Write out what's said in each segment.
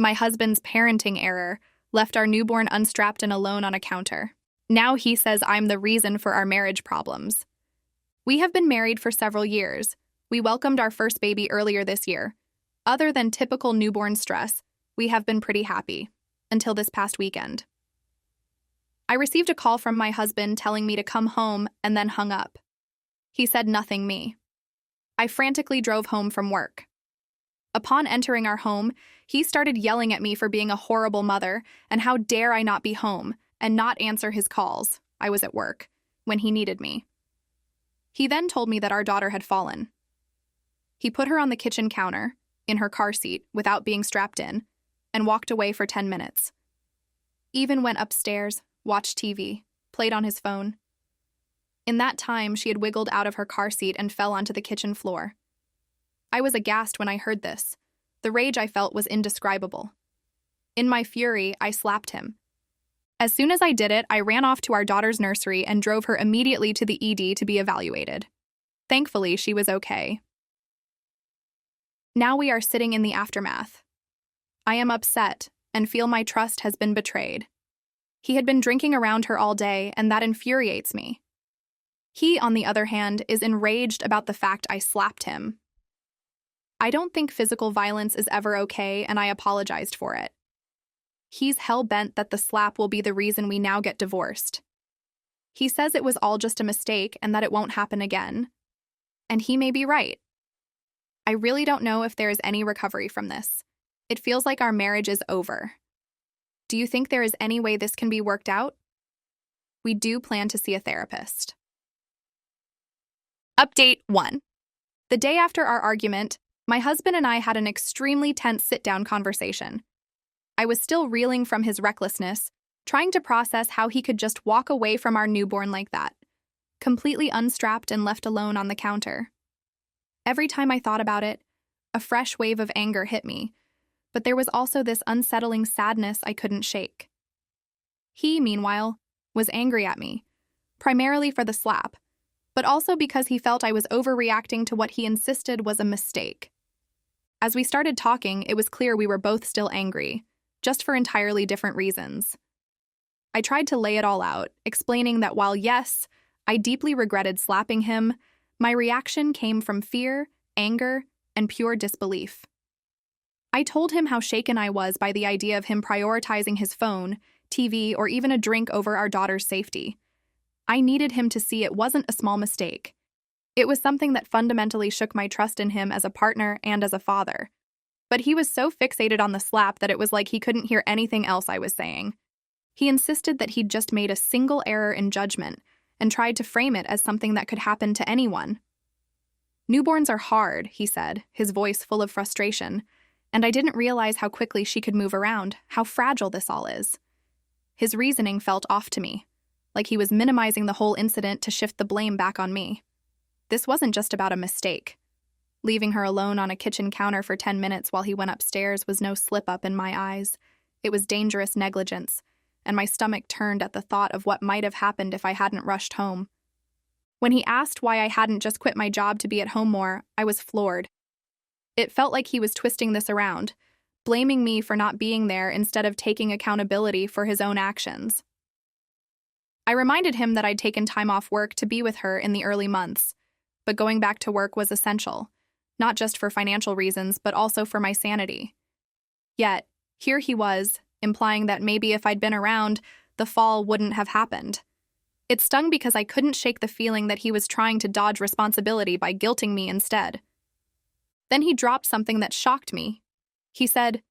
My husband's parenting error left our newborn unstrapped and alone on a counter. Now he says I'm the reason for our marriage problems. We have been married for several years. We welcomed our first baby earlier this year. Other than typical newborn stress, we have been pretty happy. Until this past weekend. I received a call from my husband telling me to come home and then hung up. He said nothing me. I frantically drove home from work. Upon entering our home, he started yelling at me for being a horrible mother and how dare I not be home and not answer his calls, I was at work, when he needed me. He then told me that our daughter had fallen. He put her on the kitchen counter, in her car seat, without being strapped in, and walked away for 10 minutes. Even went upstairs, watched TV, played on his phone. In that time, she had wiggled out of her car seat and fell onto the kitchen floor. I was aghast when I heard this. The rage I felt was indescribable. In my fury, I slapped him. As soon as I did it, I ran off to our daughter's nursery and drove her immediately to the ED to be evaluated. Thankfully, she was okay. Now we are sitting in the aftermath. I am upset and feel my trust has been betrayed. He had been drinking around her all day, and that infuriates me. He, on the other hand, is enraged about the fact I slapped him. I don't think physical violence is ever okay, and I apologized for it. He's hell-bent that the slap will be the reason we now get divorced. He says it was all just a mistake and that it won't happen again. And he may be right. I really don't know if there is any recovery from this. It feels like our marriage is over. Do you think there is any way this can be worked out? We do plan to see a therapist. Update 1. The day after our argument, my husband and I had an extremely tense sit-down conversation. I was still reeling from his recklessness, trying to process how he could just walk away from our newborn like that, completely unstrapped and left alone on the counter. Every time I thought about it, a fresh wave of anger hit me, but there was also this unsettling sadness I couldn't shake. He, meanwhile, was angry at me, primarily for the slap, but also because he felt I was overreacting to what he insisted was a mistake. As we started talking, it was clear we were both still angry, just for entirely different reasons. I tried to lay it all out, explaining that while yes, I deeply regretted slapping him, my reaction came from fear, anger, and pure disbelief. I told him how shaken I was by the idea of him prioritizing his phone, TV, or even a drink over our daughter's safety. I needed him to see it wasn't a small mistake. It was something that fundamentally shook my trust in him as a partner and as a father. But he was so fixated on the slap that it was like he couldn't hear anything else I was saying. He insisted that he'd just made a single error in judgment and tried to frame it as something that could happen to anyone. Newborns are hard, he said, his voice full of frustration, and I didn't realize how quickly she could move around, how fragile this all is. His reasoning felt off to me, like he was minimizing the whole incident to shift the blame back on me. This wasn't just about a mistake. Leaving her alone on a kitchen counter for 10 minutes while he went upstairs was no slip-up in my eyes. It was dangerous negligence, and my stomach turned at the thought of what might have happened if I hadn't rushed home. When he asked why I hadn't just quit my job to be at home more, I was floored. It felt like he was twisting this around, blaming me for not being there instead of taking accountability for his own actions. I reminded him that I'd taken time off work to be with her in the early months, but going back to work was essential, not just for financial reasons, but also for my sanity. Yet, here he was, implying that maybe if I'd been around, the fall wouldn't have happened. It stung because I couldn't shake the feeling that he was trying to dodge responsibility by guilting me instead. Then he dropped something that shocked me. He said,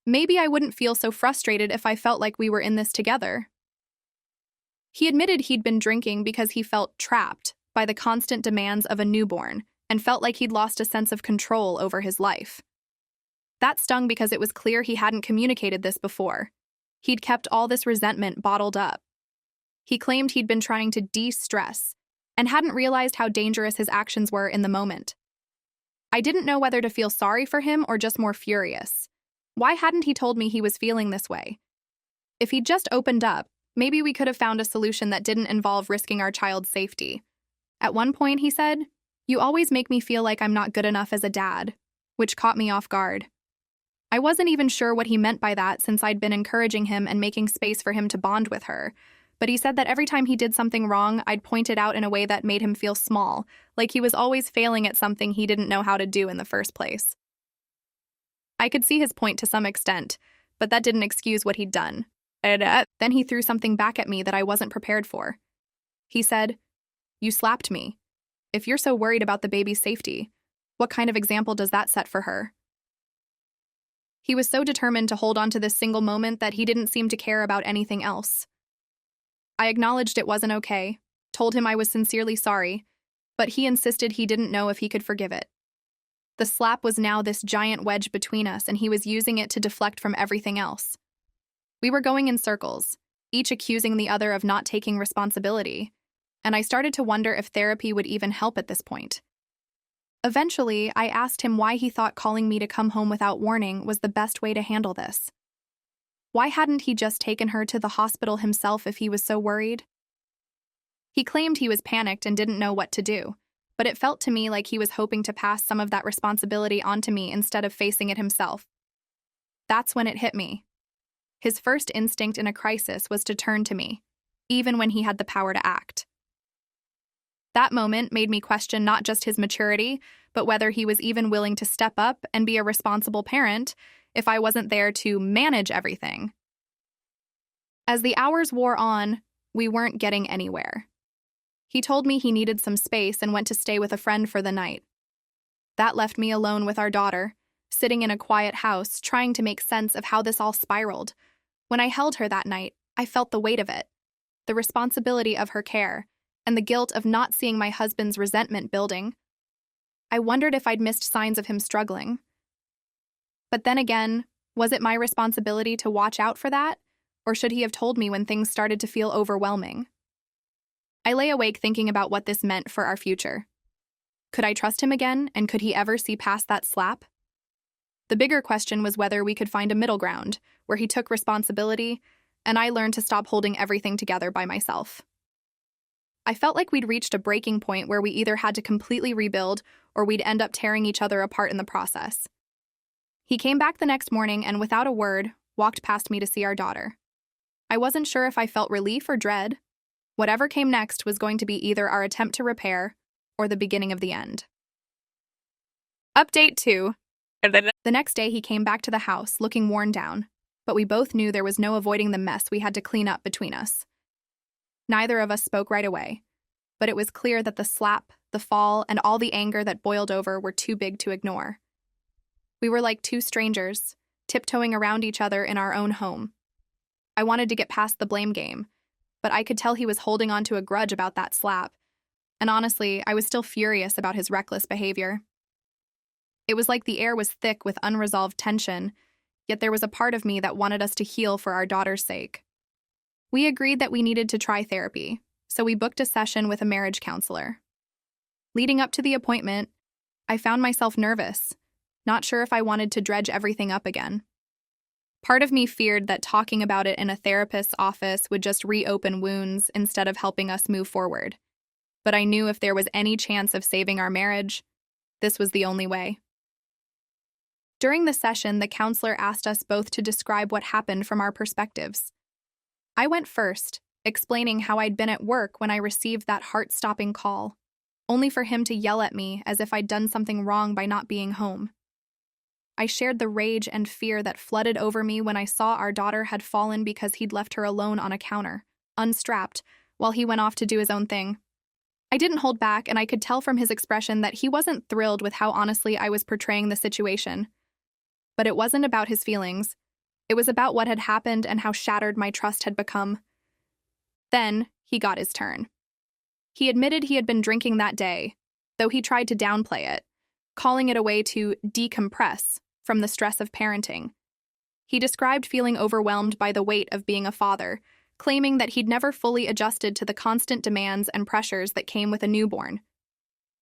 "Maybe I wouldn't feel so frustrated if I felt like we were in this together." He admitted he'd been drinking because he felt trapped by the constant demands of a newborn and felt like he'd lost a sense of control over his life. That stung because it was clear he hadn't communicated this before. He'd kept all this resentment bottled up. He claimed he'd been trying to de-stress and hadn't realized how dangerous his actions were in the moment. I didn't know whether to feel sorry for him or just more furious. Why hadn't he told me he was feeling this way? If he'd just opened up, maybe we could have found a solution that didn't involve risking our child's safety. At one point, he said, "You always make me feel like I'm not good enough as a dad," which caught me off guard. I wasn't even sure what he meant by that since I'd been encouraging him and making space for him to bond with her. But he said that every time he did something wrong, I'd point it out in a way that made him feel small, like he was always failing at something he didn't know how to do in the first place. I could see his point to some extent, but that didn't excuse what he'd done. Then he threw something back at me that I wasn't prepared for. He said, "You slapped me. If you're so worried about the baby's safety, what kind of example does that set for her?" He was so determined to hold on to this single moment that he didn't seem to care about anything else. I acknowledged it wasn't okay, told him I was sincerely sorry, but he insisted he didn't know if he could forgive it. The slap was now this giant wedge between us, and he was using it to deflect from everything else. We were going in circles, each accusing the other of not taking responsibility, and I started to wonder if therapy would even help at this point. Eventually, I asked him why he thought calling me to come home without warning was the best way to handle this. Why hadn't he just taken her to the hospital himself if he was so worried? He claimed he was panicked and didn't know what to do, but it felt to me like he was hoping to pass some of that responsibility onto me instead of facing it himself. That's when it hit me. His first instinct in a crisis was to turn to me, even when he had the power to act. That moment made me question not just his maturity, but whether he was even willing to step up and be a responsible parent if I wasn't there to manage everything. As the hours wore on, we weren't getting anywhere. He told me he needed some space and went to stay with a friend for the night. That left me alone with our daughter, sitting in a quiet house, trying to make sense of how this all spiraled. When I held her that night, I felt the weight of it, the responsibility of her care, and the guilt of not seeing my husband's resentment building. I wondered if I'd missed signs of him struggling. But then again, was it my responsibility to watch out for that, or should he have told me when things started to feel overwhelming? I lay awake thinking about what this meant for our future. Could I trust him again, and could he ever see past that slap? The bigger question was whether we could find a middle ground, where he took responsibility, and I learned to stop holding everything together by myself. I felt like we'd reached a breaking point where we either had to completely rebuild or we'd end up tearing each other apart in the process. He came back the next morning and, without a word, walked past me to see our daughter. I wasn't sure if I felt relief or dread. Whatever came next was going to be either our attempt to repair or the beginning of the end. Update 2. The next day he came back to the house looking worn down, but we both knew there was no avoiding the mess we had to clean up between us. Neither of us spoke right away, but it was clear that the slap, the fall, and all the anger that boiled over were too big to ignore. We were like two strangers, tiptoeing around each other in our own home. I wanted to get past the blame game, but I could tell he was holding on to a grudge about that slap, and honestly, I was still furious about his reckless behavior. It was like the air was thick with unresolved tension, yet there was a part of me that wanted us to heal for our daughter's sake. We agreed that we needed to try therapy, so we booked a session with a marriage counselor. Leading up to the appointment, I found myself nervous, not sure if I wanted to dredge everything up again. Part of me feared that talking about it in a therapist's office would just reopen wounds instead of helping us move forward. But I knew if there was any chance of saving our marriage, this was the only way. During the session, the counselor asked us both to describe what happened from our perspectives. I went first, explaining how I'd been at work when I received that heart-stopping call, only for him to yell at me as if I'd done something wrong by not being home. I shared the rage and fear that flooded over me when I saw our daughter had fallen because he'd left her alone on a counter, unstrapped, while he went off to do his own thing. I didn't hold back, and I could tell from his expression that he wasn't thrilled with how honestly I was portraying the situation. But it wasn't about his feelings. It was about what had happened and how shattered my trust had become. Then, he got his turn. He admitted he had been drinking that day, though he tried to downplay it, calling it a way to decompress from the stress of parenting. He described feeling overwhelmed by the weight of being a father, claiming that he'd never fully adjusted to the constant demands and pressures that came with a newborn.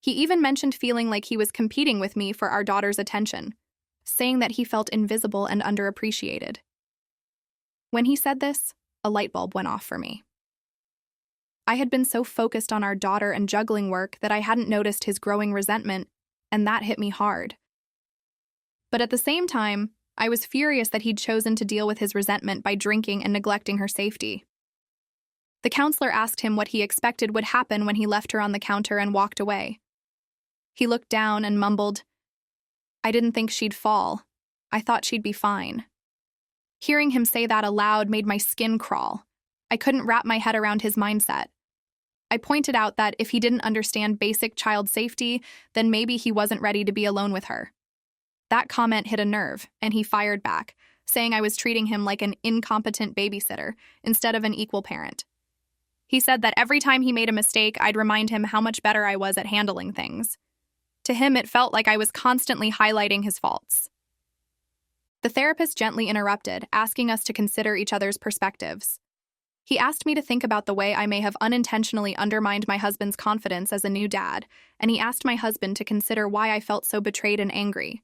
He even mentioned feeling like he was competing with me for our daughter's attention, saying that he felt invisible and underappreciated. When he said this, a light bulb went off for me. I had been so focused on our daughter and juggling work that I hadn't noticed his growing resentment, and that hit me hard. But at the same time, I was furious that he'd chosen to deal with his resentment by drinking and neglecting her safety. The counselor asked him what he expected would happen when he left her on the counter and walked away. He looked down and mumbled, "I didn't think she'd fall. I thought she'd be fine." Hearing him say that aloud made my skin crawl. I couldn't wrap my head around his mindset. I pointed out that if he didn't understand basic child safety, then maybe he wasn't ready to be alone with her. That comment hit a nerve, and he fired back, saying I was treating him like an incompetent babysitter instead of an equal parent. He said that every time he made a mistake, I'd remind him how much better I was at handling things. To him, it felt like I was constantly highlighting his faults. The therapist gently interrupted, asking us to consider each other's perspectives. He asked me to think about the way I may have unintentionally undermined my husband's confidence as a new dad, and he asked my husband to consider why I felt so betrayed and angry.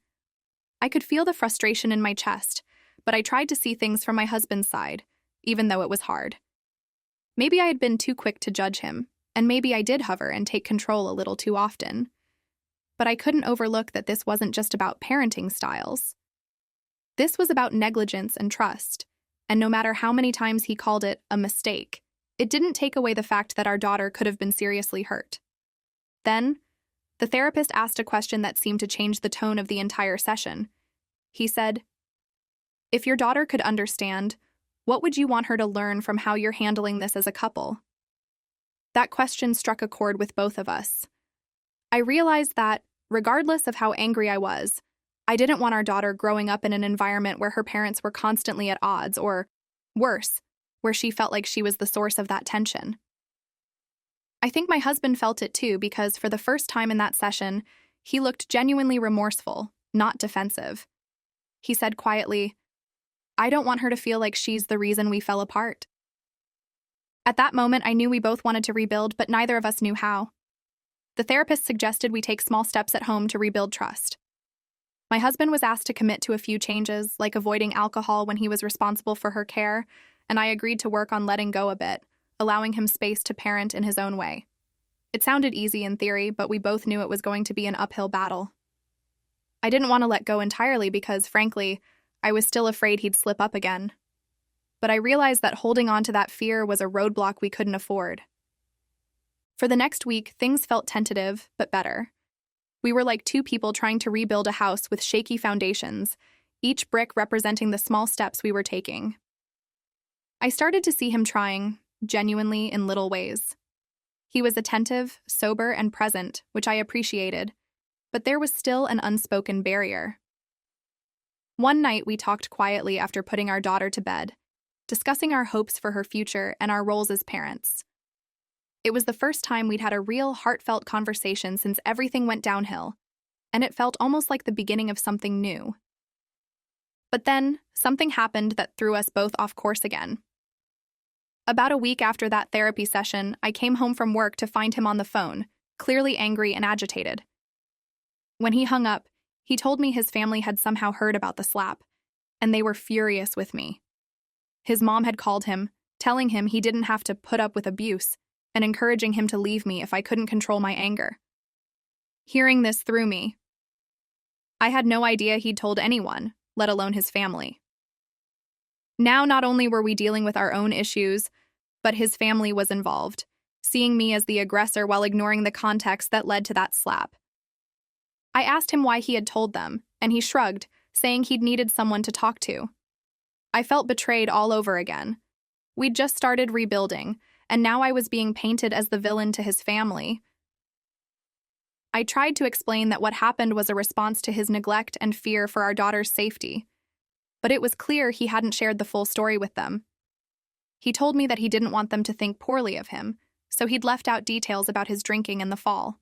I could feel the frustration in my chest, but I tried to see things from my husband's side, even though it was hard. Maybe I had been too quick to judge him, and maybe I did hover and take control a little too often. But I couldn't overlook that this wasn't just about parenting styles. This was about negligence and trust, and no matter how many times he called it a mistake, it didn't take away the fact that our daughter could have been seriously hurt. Then, the therapist asked a question that seemed to change the tone of the entire session. He said, "If your daughter could understand, what would you want her to learn from how you're handling this as a couple?" That question struck a chord with both of us. I realized that, regardless of how angry I was, I didn't want our daughter growing up in an environment where her parents were constantly at odds, or, worse, where she felt like she was the source of that tension. I think my husband felt it too because for the first time in that session, he looked genuinely remorseful, not defensive. He said quietly, "I don't want her to feel like she's the reason we fell apart." At that moment, I knew we both wanted to rebuild, but neither of us knew how. The therapist suggested we take small steps at home to rebuild trust. My husband was asked to commit to a few changes, like avoiding alcohol when he was responsible for her care, and I agreed to work on letting go a bit, allowing him space to parent in his own way. It sounded easy in theory, but we both knew it was going to be an uphill battle. I didn't want to let go entirely because, frankly, I was still afraid he'd slip up again. But I realized that holding on to that fear was a roadblock we couldn't afford. For the next week, things felt tentative, but better. We were like two people trying to rebuild a house with shaky foundations, each brick representing the small steps we were taking. I started to see him trying, genuinely in little ways. He was attentive, sober, and present, which I appreciated, but there was still an unspoken barrier. One night we talked quietly after putting our daughter to bed, discussing our hopes for her future and our roles as parents. It was the first time we'd had a real heartfelt conversation since everything went downhill, and it felt almost like the beginning of something new. But then, something happened that threw us both off course again. About a week after that therapy session, I came home from work to find him on the phone, clearly angry and agitated. When he hung up, he told me his family had somehow heard about the slap, and they were furious with me. His mom had called him, telling him he didn't have to put up with abuse, and encouraging him to leave me if I couldn't control my anger. Hearing this threw me. I had no idea he'd told anyone, let alone his family. Now not only were we dealing with our own issues, but his family was involved, seeing me as the aggressor while ignoring the context that led to that slap. I asked him why he had told them, and he shrugged, saying he'd needed someone to talk to. I felt betrayed all over again. We'd just started rebuilding, and now I was being painted as the villain to his family. I tried to explain that what happened was a response to his neglect and fear for our daughter's safety, but it was clear he hadn't shared the full story with them. He told me that he didn't want them to think poorly of him, so he'd left out details about his drinking in the fall.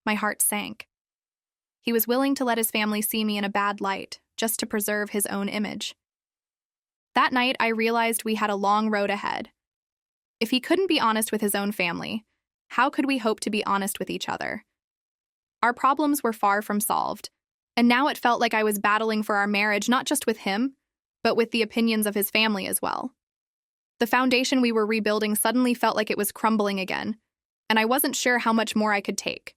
My heart sank. He was willing to let his family see me in a bad light, just to preserve his own image. That night, I realized we had a long road ahead. If he couldn't be honest with his own family, how could we hope to be honest with each other? Our problems were far from solved, and now it felt like I was battling for our marriage not just with him, but with the opinions of his family as well. The foundation we were rebuilding suddenly felt like it was crumbling again, and I wasn't sure how much more I could take.